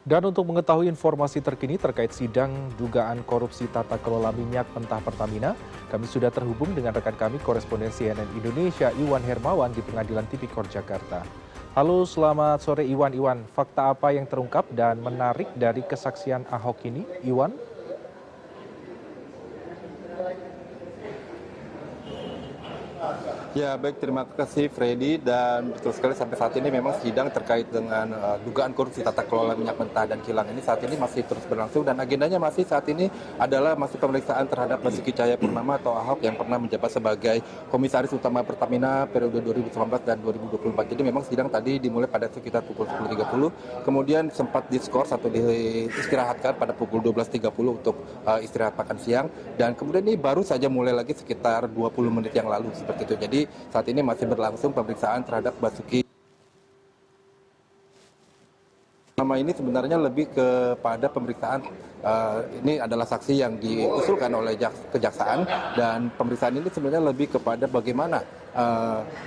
Dan untuk mengetahui informasi terkini terkait sidang dugaan korupsi tata kelola minyak mentah Pertamina, kami sudah terhubung dengan rekan kami korespondensi CNN Indonesia Iwan Hermawan di Pengadilan Tipikor Jakarta. Halo, selamat sore Iwan. Iwan, fakta apa yang terungkap dan menarik dari kesaksian Ahok ini, Iwan? Ya, baik, terima kasih Freddy, dan betul sekali sampai saat ini memang sidang terkait dengan dugaan korupsi tata kelola minyak mentah dan kilang ini saat ini masih terus berlangsung, dan agendanya masih saat ini adalah masih pemeriksaan terhadap Basuki Cahayapurnama atau Ahok yang pernah menjabat sebagai Komisaris Utama Pertamina periode 2019 dan 2024. Jadi memang sidang tadi dimulai pada sekitar pukul 10.30, kemudian sempat diskors atau diistirahatkan pada pukul 12.30 untuk istirahat makan siang, dan kemudian ini baru saja mulai lagi sekitar 20 menit yang lalu seperti itu. Jadi saat ini masih berlangsung pemeriksaan terhadap Basuki. Nama ini sebenarnya lebih kepada pemeriksaan, ini adalah saksi yang diusulkan oleh kejaksaan, dan pemeriksaan ini sebenarnya lebih kepada bagaimana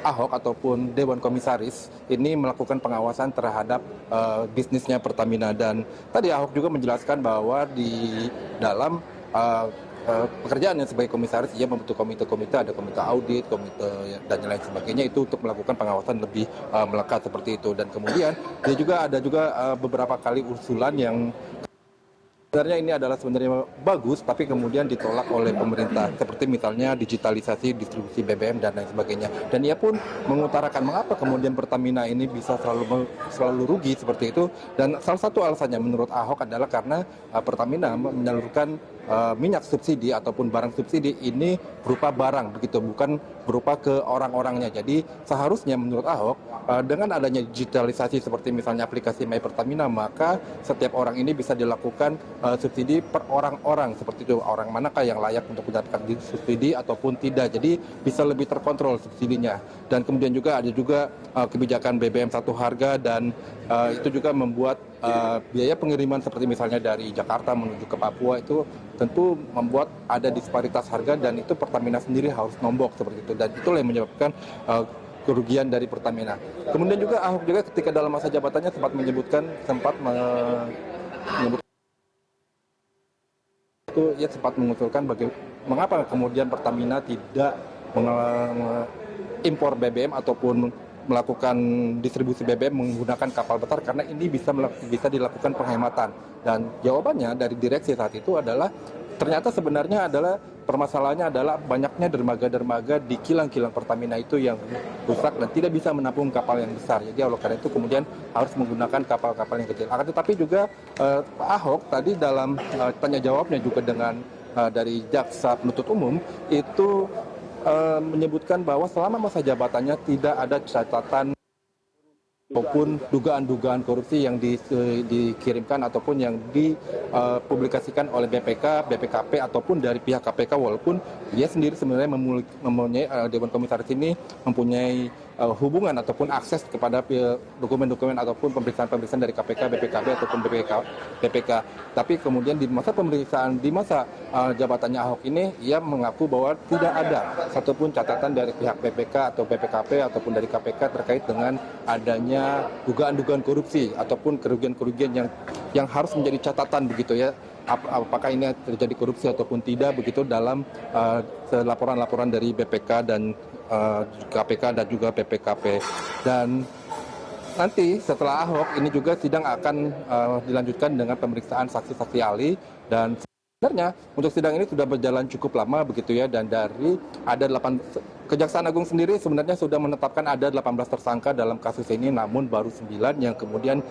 Ahok ataupun Dewan Komisaris ini melakukan pengawasan terhadap bisnisnya Pertamina. Dan tadi Ahok juga menjelaskan bahwa di dalam pekerjaannya sebagai komisaris, ia membentuk komite-komite, ada komite audit, komite dan lain sebagainya, itu untuk melakukan pengawasan lebih melekat seperti itu. Dan kemudian dia juga ada beberapa kali usulan yang sebenarnya ini adalah sebenarnya bagus, tapi kemudian ditolak oleh pemerintah, seperti misalnya digitalisasi distribusi BBM dan lain sebagainya. Dan ia pun mengutarakan mengapa kemudian Pertamina ini bisa selalu rugi seperti itu. Dan salah satu alasannya menurut Ahok adalah karena Pertamina menyalurkan minyak subsidi ataupun barang subsidi ini berupa barang begitu, bukan berupa ke orang-orangnya. Jadi seharusnya menurut Ahok, dengan adanya digitalisasi seperti misalnya aplikasi My Pertamina, maka setiap orang ini bisa dilakukan subsidi per orang-orang seperti itu, orang manakah yang layak untuk mendapatkan subsidi ataupun tidak. Jadi bisa lebih terkontrol subsidinya. Dan kemudian juga ada kebijakan BBM satu harga, dan itu juga membuat biaya pengiriman seperti misalnya dari Jakarta menuju ke Papua itu tentu membuat ada disparitas harga, dan itu Pertamina sendiri harus nombok seperti itu, dan itulah yang menyebabkan kerugian dari Pertamina. Kemudian juga Ahok juga ketika dalam masa jabatannya sempat mengusulkan mengapa kemudian Pertamina tidak mengimpor BBM ataupun melakukan distribusi BBM menggunakan kapal besar, karena ini bisa dilakukan penghematan. Dan jawabannya dari direksi saat itu adalah ternyata sebenarnya adalah permasalahannya adalah banyaknya dermaga-dermaga di kilang-kilang Pertamina itu yang rusak dan tidak bisa menampung kapal yang besar. Jadi oleh karena itu kemudian harus menggunakan kapal-kapal yang kecil. Akan tetapi juga Pak Ahok tadi dalam tanya jawabnya juga dengan dari jaksa penuntut umum itu menyebutkan bahwa selama masa jabatannya tidak ada catatan maupun dugaan-dugaan korupsi yang dikirimkan ataupun yang dipublikasikan oleh BPK, BPKP ataupun dari pihak KPK, walaupun dia sendiri sebenarnya mempunyai Dewan Komisaris ini mempunyai hubungan ataupun akses kepada dokumen-dokumen ataupun pemeriksaan-pemeriksaan dari KPK, BPKB ataupun BPK. Tapi kemudian di masa pemeriksaan, di masa jabatannya Ahok ini, ia mengaku bahwa tidak ada satupun catatan dari pihak BPK atau BPKP ataupun dari KPK terkait dengan adanya dugaan-dugaan korupsi ataupun kerugian-kerugian yang harus menjadi catatan begitu ya. Apakah ini terjadi korupsi ataupun tidak begitu dalam laporan-laporan dari BPK dan KPK dan juga BPKP. Dan nanti setelah Ahok ini juga sidang akan dilanjutkan dengan pemeriksaan saksi-saksi ahli, dan sebenarnya untuk sidang ini sudah berjalan cukup lama begitu ya, dan dari ada 8 Kejaksaan Agung sendiri sebenarnya sudah menetapkan ada 18 tersangka dalam kasus ini, namun baru 9 yang kemudian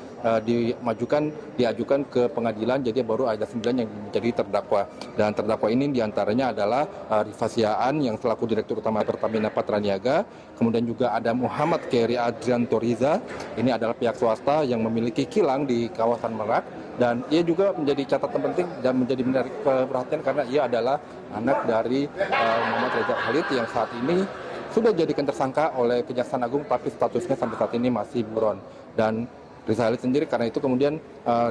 diajukan ke pengadilan, jadi baru ada 9 yang menjadi terdakwa. Dan terdakwa ini diantaranya adalah Rifa Siaan yang selaku Direktur Utama Pertamina Patraniaga, kemudian juga ada Muhammad Keri Adrian Toriza, ini adalah pihak swasta yang memiliki kilang di kawasan Merak, dan ia juga menjadi catatan penting dan menjadi menarik perhatian karena ia adalah anak dari Muhammad Reza Khalid yang saat ini sudah dijadikan tersangka oleh Kejaksaan Agung, tapi statusnya sampai saat ini masih buron. Dan Reza Khalid sendiri karena itu kemudian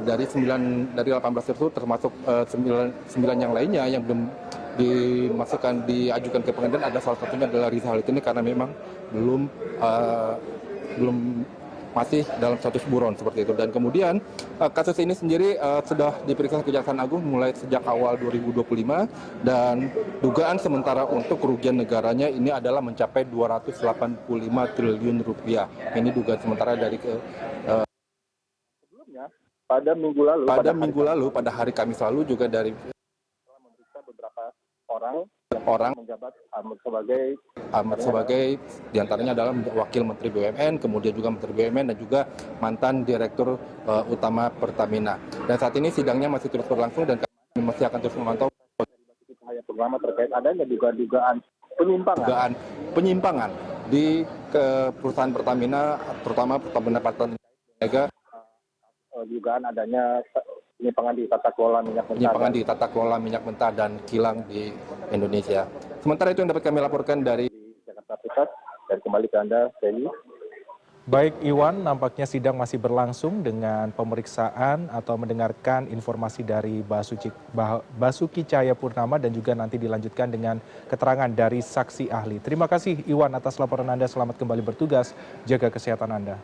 dari 18 itu termasuk 9 yang lainnya yang belum diajukan ke pengadilan, ada salah satunya adalah Reza Khalid ini karena memang belum masih dalam status buron seperti itu. Dan kemudian kasus ini sendiri sudah diperiksa Kejaksaan Agung mulai sejak awal 2025 dan dugaan sementara untuk kerugian negaranya ini adalah mencapai 285 triliun rupiah. Ini dugaan sementara dari Sebelumnya, pada minggu lalu, pada hari Kamis lalu juga dari telah memeriksa beberapa orang orang menjabat sebagai diantaranya adalah Wakil Menteri BUMN, kemudian juga Menteri BUMN dan juga mantan Direktur Utama Pertamina. Dan saat ini sidangnya masih terus berlangsung dan kami masih akan terus memantau Cahayapurnama terkait adanya dugaan penyimpangan di perusahaan Pertamina, terutama Pertamina Patraniaga, dugaan adanya penyimpangan di tata kelola minyak mentah dan kilang di Indonesia. Sementara itu yang dapat kami laporkan dari Jakarta Pusat, dan kembali ke Anda, Feli. Baik Iwan, nampaknya sidang masih berlangsung dengan pemeriksaan atau mendengarkan informasi dari Basuki Cahayapurnama dan juga nanti dilanjutkan dengan keterangan dari saksi ahli. Terima kasih Iwan atas laporan Anda, selamat kembali bertugas, jaga kesehatan Anda.